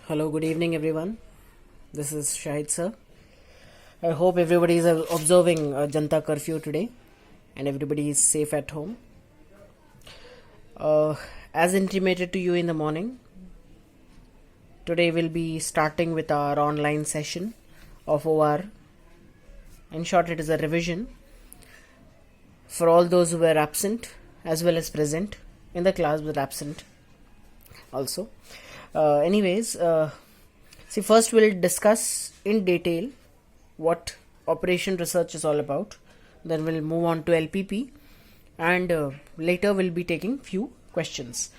Hello, good evening, everyone. This is Shahid sir. I hope everybody is observing Janta curfew today and everybody is safe at home. As intimated to you in the morning, today we'll be starting with our online session of OR. In short, it is a revision for all those who were absent as well as present in the class but absent also. See, first we'll discuss in detail what operation research is all about. Then we'll move on to LPP, and later we'll be taking few questions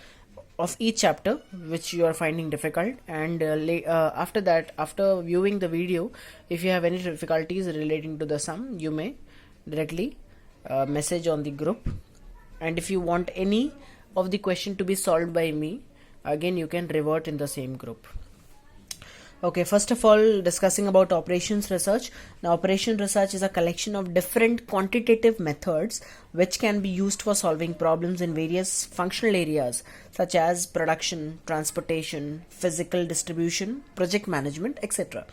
of each chapter which you are finding difficult. And after that, after viewing the video, if you have any difficulties relating to the sum, you may directly message on the group. And if you want any of the question to be solved by me, again you can revert in the same group. Okay, first of all, discussing about operations research. Now, operation research is a collection of different quantitative methods which can be used for solving problems in various functional areas such as production, transportation, physical distribution, project management, etc.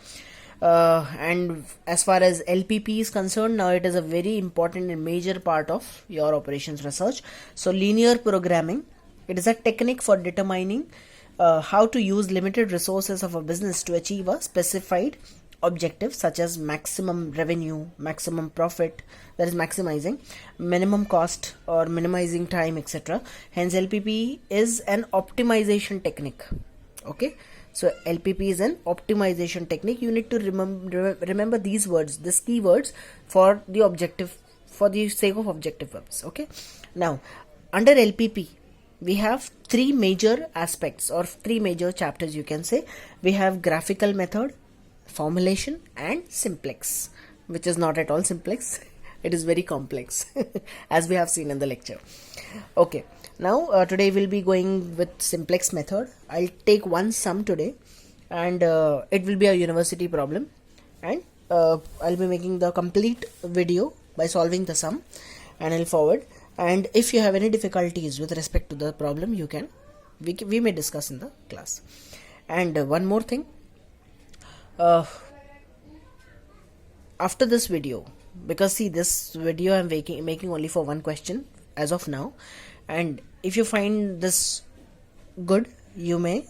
And as far as LPP is concerned, now it is a very important and major part of your operations research. So, linear programming, it is a technique for determining how to use limited resources of a business to achieve a specified objective such as maximum revenue, maximum profit, that is maximizing, minimum cost or minimizing time, etc. Hence LPP is an optimization technique. Okay, so LPP is an optimization technique. You need to remember these words, these keywords for the objective, for the sake of objective purpose. Okay, now under LPP we have three major aspects or three major chapters, you can say. We have graphical method, formulation, and simplex, which is not at all simplex. It is very complex as we have seen in the lecture. Okay, now today we'll be going with simplex method. I'll take one sum today, and it will be a university problem, and I'll be making the complete video by solving the sum, and I'll forward. And if you have any difficulties with respect to the problem, you can we may discuss in the class. And one more thing, after this video, because see, this video I'm making only for one question as of now, and if you find this good, you may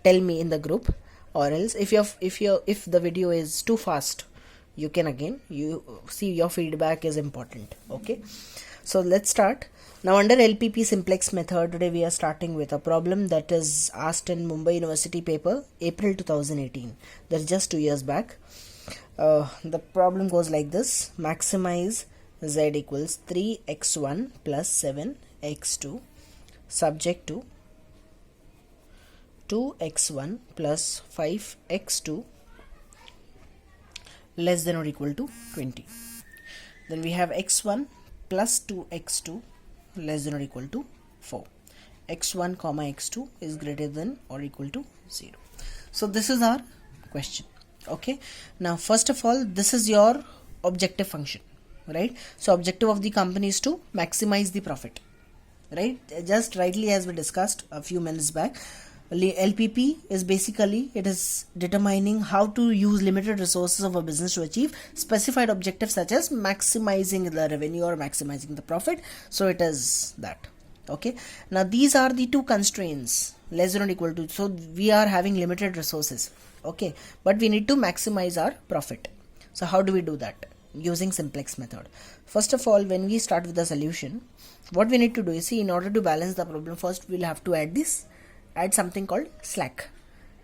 tell me in the group, or else if the video is too fast, you can again, you see, your feedback is important. Okay, so let's start. Now under LPP simplex method, today we are starting with a problem that is asked in Mumbai University paper, April 2018. That's just 2 years back. The problem goes like this. Maximize z equals 3x1 plus 7x2 subject to 2x1 plus 5x2 less than or equal to 20. Then we have x1 plus 2x2 less than or equal to 4. x1 comma x2 is greater than or equal to 0. So this is our question. Okay, now first of all, this is your objective function, right? So objective of the company is to maximize the profit, right? Just rightly as we discussed a few minutes back, LPP is basically, it is determining how to use limited resources of a business to achieve specified objectives such as maximizing the revenue or maximizing the profit. So it is that. Okay, now these are the two constraints, less than or equal to. So we are having limited resources, okay, but we need to maximize our profit. So how do we do that? Using simplex method. First of all, when we start with the solution, what we need to do is, see, in order to balance the problem, first we'll have to add something called slack.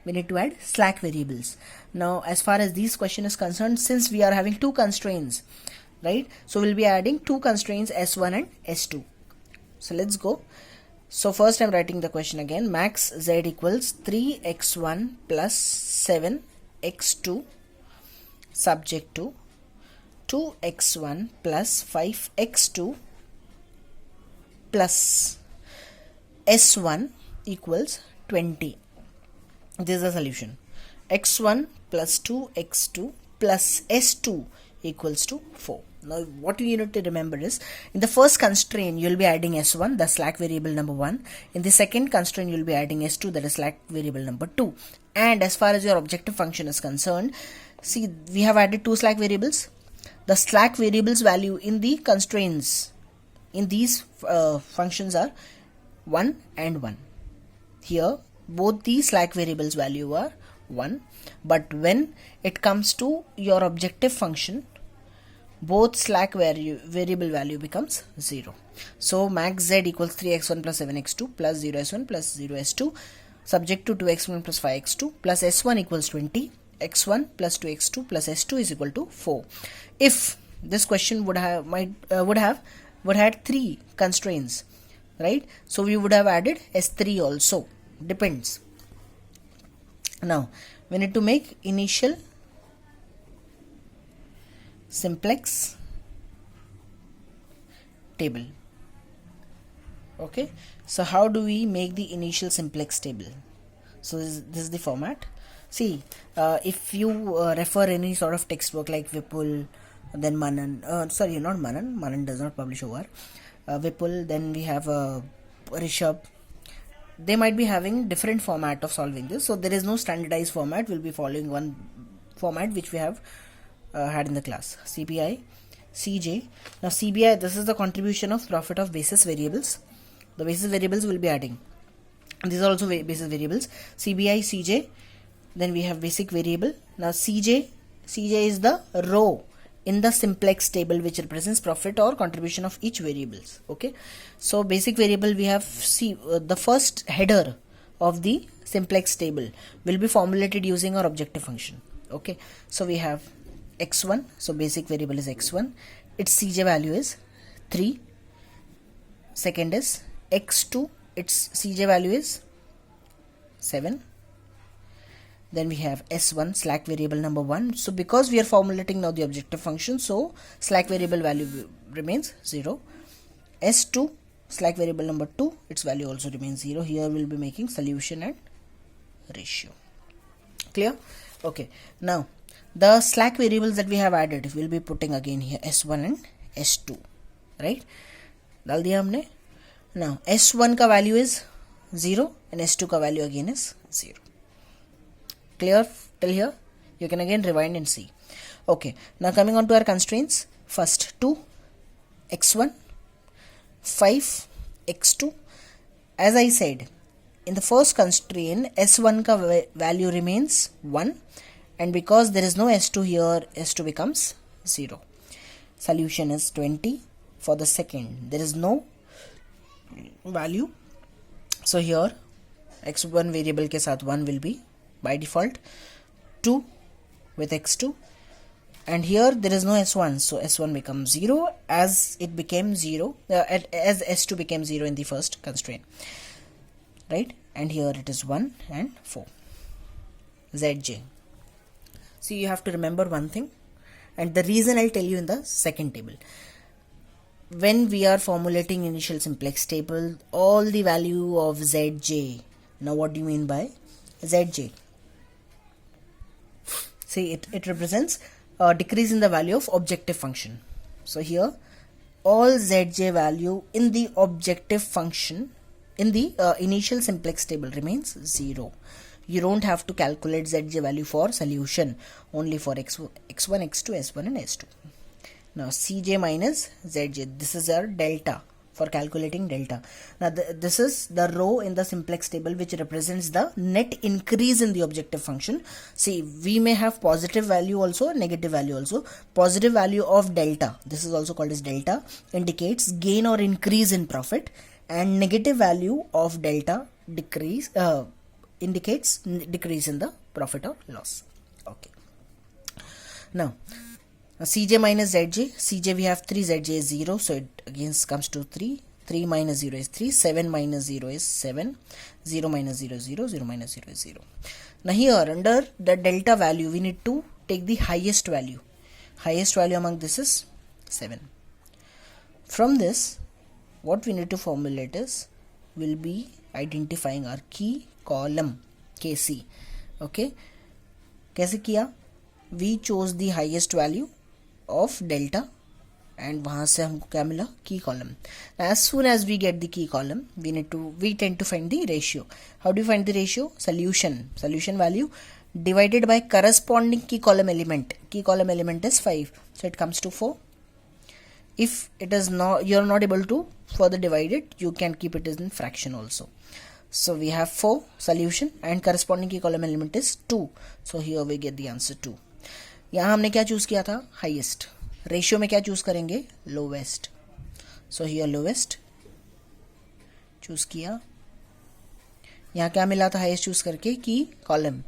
We need to add slack variables. Now as far as this question is concerned, since we are having two constraints, right, so we'll be adding two constraints, S1 and S2. So let's go. So first I'm writing the question again. Max z equals 3x1 plus 7x2 subject to 2x1 plus 5x2 plus S1 equals 20. This is the solution. x1 plus 2x2 plus s2 equals to 4. Now what you need to remember is, in the first constraint you will be adding s1, the slack variable number 1. In the second constraint you will be adding s2, that is slack variable number 2. And as far as your objective function is concerned, see, we have added 2 slack variables. The slack variables value in the constraints in these functions are 1 and 1. Here both the slack variables value are 1, but when it comes to your objective function, both slack variable value becomes 0. So max z equals 3x1 plus 7x2 plus 0s1 plus 0s2 subject to 2x1 plus 5x2 plus s1 equals 20, x1 plus 2x2 plus s2 is equal to 4. If this question would have had 3 constraints, right? So we would have added s3 also, depends. Now we need to make initial simplex table. Okay, so how do we make the initial simplex table? So this is the format. See, if you refer any sort of textbook like Vipul, then Manan, sorry, not Manan, Manan does not publish over, Vipul, then we have Rishabh, they might be having different format of solving this. So there is no standardized format. We'll be following one format which we have had in the class. CPI, CJ. Now CBI, this is the contribution of profit of basis variables. The basis variables will be adding. These are also basis variables. CBI, CJ. Then we have basic variable. Now CJ is the row in the simplex table which represents profit or contribution of each variables. Okay, so basic variable, we have the first header of the simplex table will be formulated using our objective function. Okay, so we have x1, so basic variable is x1, its CJ value is 3. Second is x2, its CJ value is 7. Then we have s1, slack variable number 1. So because we are formulating now the objective function, so slack variable value remains 0. s2, slack variable number 2, its value also remains 0. Here we will be making solution and ratio. Clear? Okay, now the slack variables that we have added, we will be putting again here s1 and s2, right? Dal diya humne. Now s1 ka value is 0 and s2 ka value again is 0. Clear till here? You can again rewind and see. Okay, now coming on to our constraints. First 2 x1, 5 x2. As I said, in the first constraint s1 ka value remains 1, and because there is no s2 here, s2 becomes 0. Solution is 20. For the second, there is no value, so here x1 variable ke sath 1 will be by default, 2 with x2, and here there is no s1, so s1 becomes 0 as it became 0 as s2 became 0 in the first constraint, right? And here it is 1 and 4. Zj. See, you have to remember one thing, and the reason I'll tell you in the second table. When we are formulating initial simplex table, all the value of Zj. Now what do you mean by Zj? See, it represents a decrease in the value of objective function. So here all Zj value in the objective function in the initial simplex table remains 0. You don't have to calculate Zj value for solution, only for x1, x2, s1 and s2. Now Cj minus Zj, this is our delta for calculating delta. Now this is the row in the simplex table which represents the net increase in the objective function. See, we may have positive value also, negative value also. Positive value of delta, this is also called as delta, indicates gain or increase in profit, and negative value of delta decrease indicates decrease in the profit or loss. Okay, now Cj minus Zj, Cj we have 3, Zj is 0, so it again comes to 3, 3 minus 0 is 3, 7 minus 0 is 7, 0 minus 0 is 0, 0 minus 0 is 0. Now here under the delta value we need to take the highest value. Highest value among this is 7. From this what we need to formulate is, we'll be identifying our key column KC. Okay, kaise kiya? We chose the highest value of delta and वहाँ से हमको क्या मिला, की column. As soon as we get the key column, we tend to find the ratio. How do you find the ratio? Solution value divided by corresponding key column element. Key column element is 5, so it comes to 4. If it is not, you are not able to further divide it, you can keep it in fraction also. So we have 4 solution and corresponding key column element is 2. So here we get the answer 2. यहाँ हमने क्या choose किया था, highest. Ratio में क्या choose करेंगे, lowest. So here lowest choose किया. यहाँ क्या मिला था हाईएस्ट चूज करके, की कॉलम.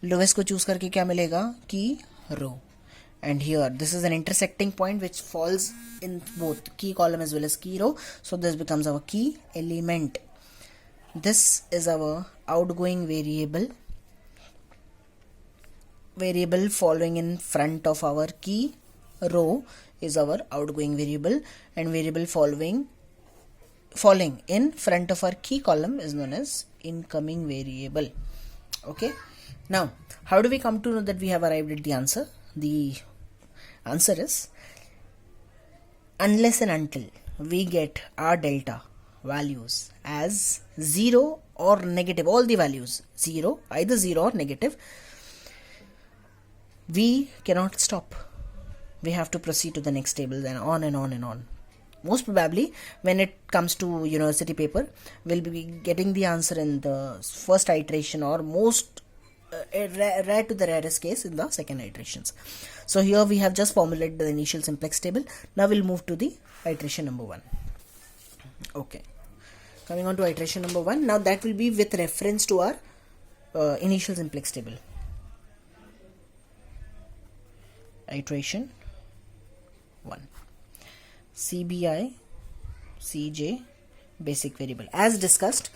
लोवेस्ट को चूज करके क्या मिलेगा, की रो. And here this is an intersecting point which falls in both key column as well as key row, so this becomes our key element. This is our outgoing variable following in front of our key row is our outgoing variable, and variable falling in front of our key column is known as incoming variable. Okay, now how do we come to know that we have arrived at the answer? The answer is, unless and until we get our delta values as 0 or negative, all the values 0, either 0 or negative, we cannot stop. We have to proceed to the next table, and on and on and on. Most probably when it comes to university paper, we'll be getting the answer in the first iteration, or most rare to the rarest case in the second iterations. So here we have just formulated the initial simplex table. Now we'll move to the iteration number 1. Okay, coming on to iteration number 1. Now that will be with reference to our initial simplex table. Iteration 1, CBI CJ basic variable. As discussed,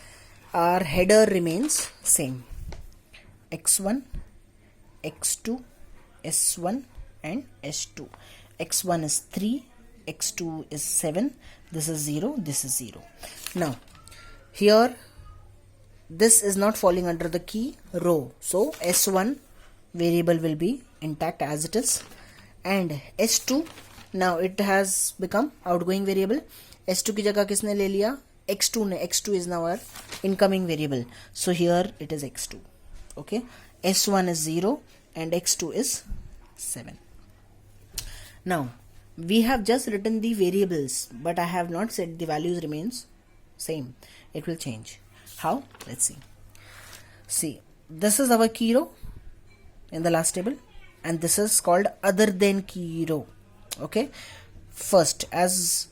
our header remains same, x1, x2, s1 and s2. x1 is 3, x2 is 7, this is 0, this is 0. Now here this is not falling under the key row, so s1 variable will be intact as it is, and s2, now it has become outgoing variable. s2 की जगह किसने ले लिया, x2 ने. x2 is now our incoming variable, so here it is x2. Okay, s1 is 0 and x2 is 7. Now we have just written the variables, but I have not said the values remains same. It will change. How? Let's see. See, this is our key row in the last table, and this is called other than key row. Okay, first, as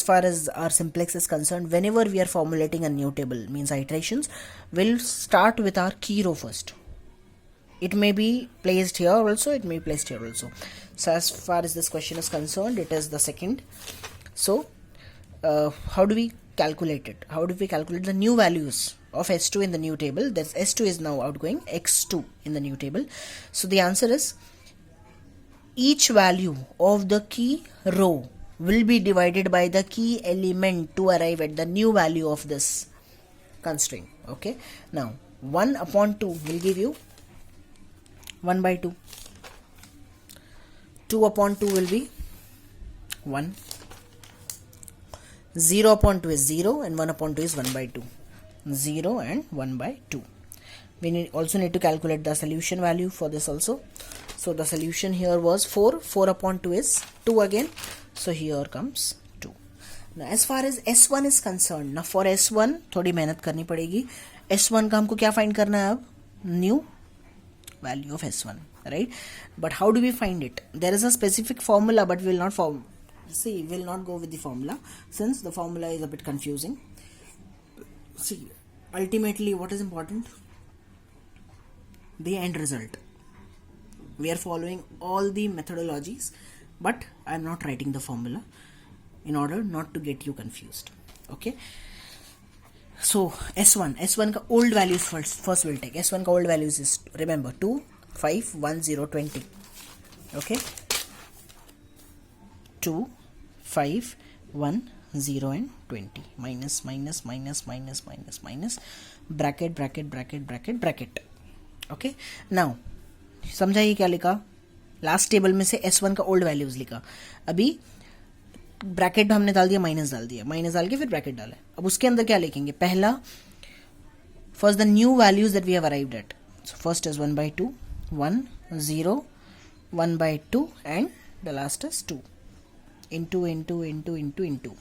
far as our simplex is concerned, whenever we are formulating a new table, means iterations, we'll start with our key row first. It may be placed here also, it may be placed here also. So as far as this question is concerned, it is the second. So how do we calculate it? How do we calculate the new values of s2 in the new table? That's s2 is now outgoing, x2 in the new table. So the answer is, each value of the key row will be divided by the key element to arrive at the new value of this constraint. Okay, now 1 upon 2 will give you 1 by 2. 2 upon 2 will be 1. 0 upon 2 is 0, and 1 upon 2 is 1 by 2. 0 and 1 by 2. We also need to calculate the solution value for this also. So the solution here was 4. 4 upon 2 is 2 again. So here comes 2. Now as far as S1 is concerned, now for S1 थोड़ी मेहनत करनी पड़ेगी. S1 का हमको क्या find करना है अब? New value of S1, right? But how do we find it? There is a specific formula, but we will not we'll not go with the formula, since the formula is a bit confusing. See, ultimately what is important? The end result. We are following all the methodologies, but I am not writing the formula in order not to get you confused. Okay, so S1 का old values first we'll take. S1 का old values is, remember, 2, 5, 1, 0, 20. Okay, 2, 5, 1, 0 and 20. Minus, bracket. Okay, now समझाइए क्या लिखा. Last table में से S1 का old values लिखा. अभी ब्रैकेट हमने डाल दिया, माइनस डाल दिया, माइनस डाल के फिर ब्रैकेट डाला। अब उसके अंदर क्या लिखेंगे, पहला first the new values that we have arrived at, so first is 1/2, 1 0 1/2 and the last is 2 into into into into into.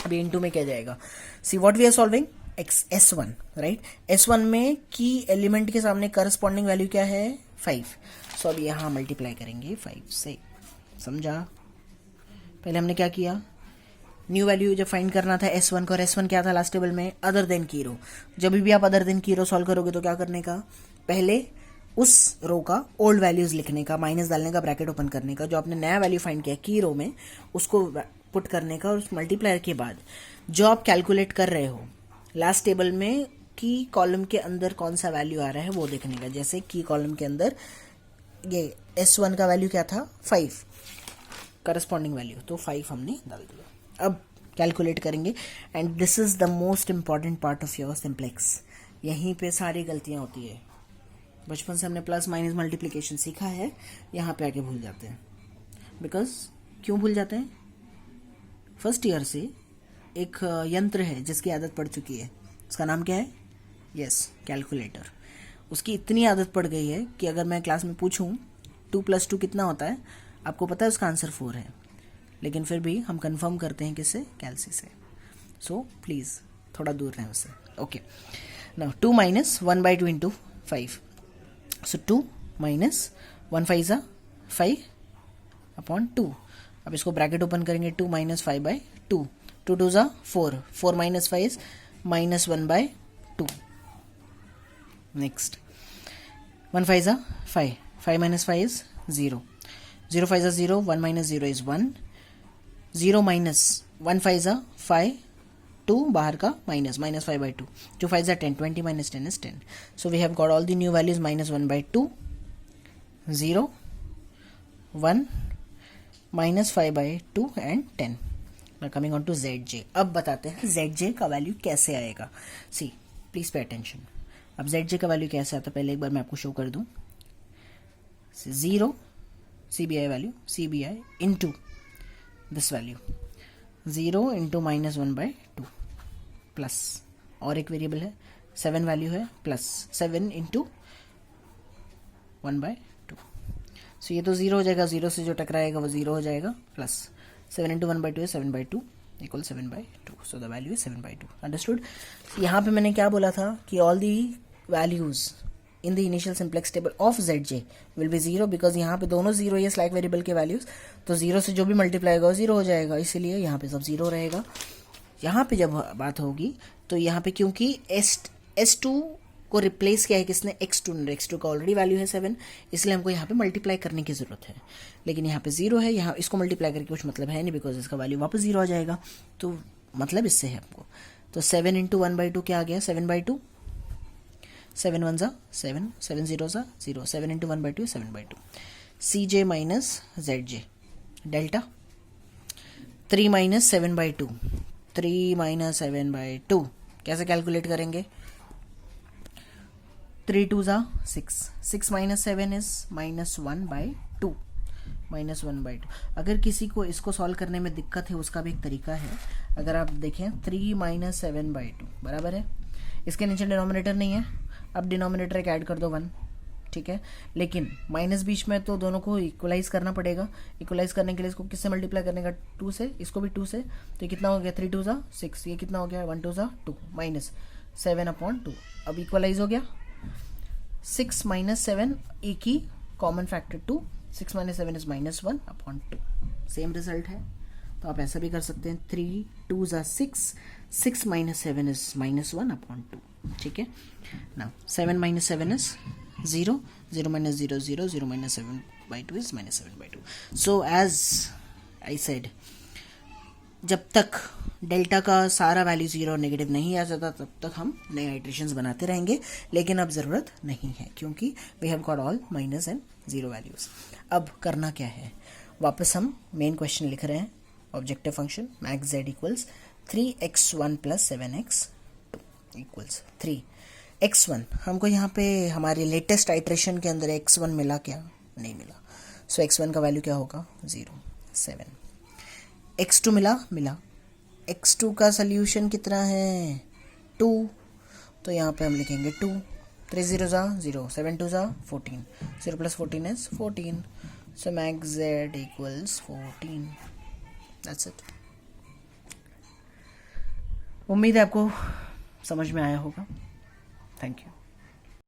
अभी इंटू में क्या जाएगा, see what we are solving, X S1 right. S1 में की element के सामने corresponding value क्या है 5, सो अब यहाँ मल्टीप्लाई करेंगे 5 से, समझा। पहले हमने क्या किया, न्यू वैल्यू जब फाइंड करना था S1 को, और S1 क्या था लास्ट टेबल में, अदर देन की रो। जब भी आप अदर देन की रो सॉल्व करोगे तो क्या करने का, पहले उस रो का ओल्ड वैल्यूज लिखने का, माइनस डालने का, ब्रैकेट ओपन करने का, जो आपने नया वैल्यू फाइंड किया की रो में उसको पुट करने का, और उस मल्टीप्लायर के बाद जो आप कैलकुलेट कर रहे हो लास्ट टेबल में की कॉलम के अंदर कौन सा वैल्यू आ रहा है वो देखने का। जैसे की कॉलम के अंदर ये S1 का वैल्यू क्या था 5, करस्पॉन्डिंग वैल्यू तो 5 हमने डाल दिया। अब कैलकुलेट करेंगे, and this is the most important part of your simplex. यहीं पे सारी गलतियां होती है। बचपन से हमने प्लस माइनस मल्टीप्लिकेशन सीखा है, यहाँ पे आके भूल जाते हैं। बिकॉज क्यों भूल जाते हैं, फर्स्ट ईयर से एक यंत्र है जिसकी आदत पड़ चुकी है, उसका नाम क्या है, यस कैलकुलेटर। उसकी इतनी आदत पड़ गई है कि अगर मैं क्लास में पूछूं 2 + 2 कितना होता है, आपको पता है उसका आंसर 4 है, लेकिन फिर भी हम कंफर्म करते हैं किससे, कैलसी से। सो प्लीज़ थोड़ा दूर रहें उससे। ओके, नाउ 2 - 1/2 इंटू 5, सो 2 - 1 5 ज़ा 5/2। अब इसको ब्रैकेट ओपन करेंगे, 2 - 5/2, 2 2 ज़ा 4, 4 - 5 इज -1/2। नेक्स्ट 1 5 ज़ा 5, 5 - 5 इज 0, 0 5 ज़ा 0, 1 - 0 इज 1, 0 - 1 5 ज़ा 5, 2 बाहर का माइनस -5/2, 2 5 ज़ा 10, 20 - 10 is 10। So we have got all the new values, -1/2, 0 1 -5/2 and 10। Coming on to ZJ। अब बताते हैं ZJ का वैल्यू कैसे आएगा। See please pay attention. अब ZJ का वैल्यू कैसे आता है, पहले एक बार मैं आपको शो कर दूं। 0 CBI value, CBI into this value, 0 into -1/2 plus, और एक वेरिएबल है 7 वैल्यू है, प्लस 7 इंटू 1/2। सो ये तो 0 हो जाएगा, 0 से जो टकराएगा वो 0 हो जाएगा, प्लस 7 इंटू 1/2 है 7/2 equal 7/2। So the value is 7/2। Understood. यहाँ पे मैंने क्या बोला था कि all the values in the initial simplex table of ZJ will be 0, because यहाँ पे दोनों 0 है स्लैक वेरिएबल के वैल्यूज, तो 0 से जो भी मल्टीप्लाई होगा 0 हो जाएगा, इसीलिए यहाँ पे सब 0 रहेगा। यहाँ पे जब बात होगी तो यहाँ पे क्योंकि S2 को रिप्लेस किया है किसने, x2 का ऑलरेडी वैल्यू है 7, इसलिए हमको यहाँ पे मल्टीप्लाई करने की जरूरत है। लेकिन यहाँ पे 0 है, यहाँ इसको मल्टीप्लाई करके कुछ मतलब है नहीं, बिकॉज इसका वैल्यू वापस 0 आ जाएगा, तो मतलब इससे है आपको। तो 7 इंटू 1/2 क्या आ गया, 7/2, 7 1 ज़ा 7, 7 0 ज़ा 0, 7 into 1/2 7/2। CJ minus ZJ delta 3 - 7/2, 3 - 7/2 कैसे कैलकुलेट करेंगे, 3 2 ज़ा 6, 6 - 7 इज -1/2, -1/2। अगर किसी को इसको सॉल्व करने में दिक्कत है, उसका भी एक तरीका है। अगर आप देखें 3 - 7/2 बराबर है, इसके नीचे डिनोमिनेटर नहीं है, अब डिनोमिनेटर एक ऐड कर दो 1, ठीक है, लेकिन माइनस बीच में तो दोनों को इक्वलाइज करना पड़ेगा। इक्वलाइज करने के लिए इसको किससे मल्टीप्लाई करने का, 2 से, इसको भी 2 से, तो ये कितना हो गया, 3 2 ज़ा 6, ये कितना हो गया, 1 2 ज़ा 2 -7/2। अब इक्वलाइज हो गया, 6 - 7 एक ही common factor 2, 6 - 7 is -1/2, same result है। तो आप ऐसा भी कर सकते हैं, 3 2 ज़ा 6, 6 - 7 इज -1/2, ठीक है ना। 7 - 7 is 0, 0 - 0 0, 0 - 7/2 is -7/2। So as I said, जब तक डेल्टा का सारा वैल्यू 0 और नेगेटिव नहीं आ जाता तब तक हम नए आइट्रेशंस बनाते रहेंगे, लेकिन अब ज़रूरत नहीं है क्योंकि we have got all minus and 0 values. अब करना क्या है, वापस हम मेन क्वेश्चन लिख रहे हैं। Objective function max z equals 3x1 + 7x2 equals 3। x1 हमको यहाँ पे हमारे लेटेस्ट आइट्रेशन के अंदर x1 मिला क्या, नहीं मिला, सो x1 का वैल्यू क्या होगा 0, 7। x2 मिला x2 का सोल्यूशन कितना है 2, तो यहाँ पे हम लिखेंगे 2, 3 0 ज़ा 0, 7 2 ज़ा 14, 0 plus 14 is 14, so max z equals 14. That's it. उम्मीद है आपको समझ में आया होगा. Thank you.